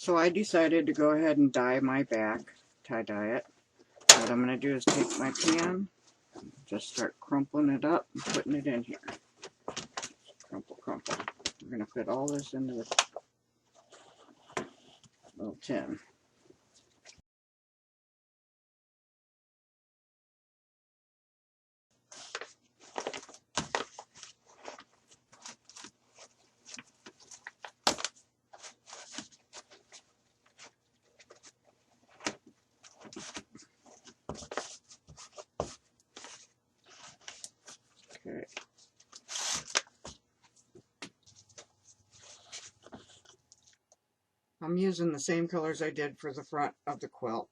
So I decided to go ahead and dye my back, tie-dye it. What I'm going to do is take my pan, just start crumpling it up and putting it in here. Crumple, crumple. We're going to fit all this into the little tin. Okay. I'm using the same colors I did for the front of the quilt,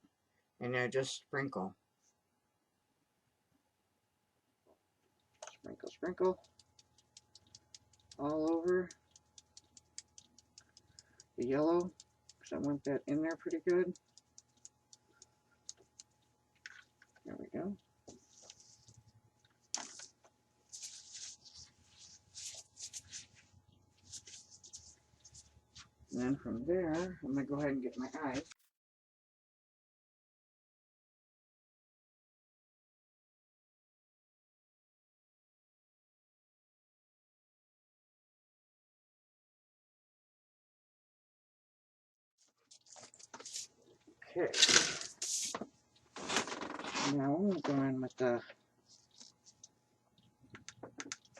and I just sprinkle. Sprinkle, sprinkle all over the yellow, because I want that in there pretty good. There we go. And then from there, I'm going to go ahead and get my eyes. Okay. Now we'll go in with the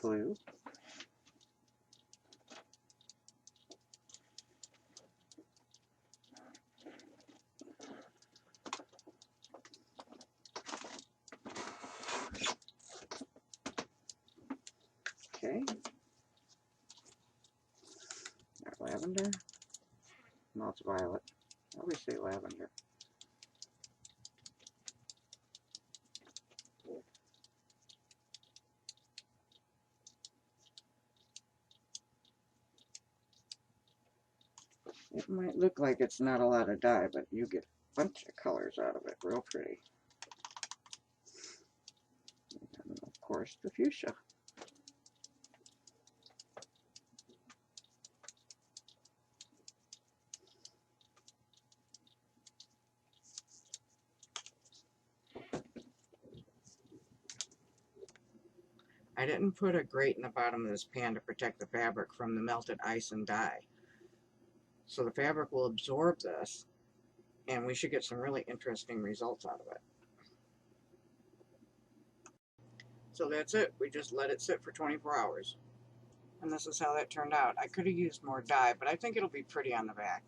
blue. Okay. Lavender. No, it's violet. I always say lavender. It might look like it's not a lot of dye, but you get a bunch of colors out of it. Real pretty. And of course, the fuchsia. I didn't put a grate in the bottom of this pan to protect the fabric from the melted ice and dye. So the fabric will absorb this, and we should get some really interesting results out of it. So that's it. We just let it sit for 24 hours. And this is how that turned out. I could have used more dye, but I think it'll be pretty on the back.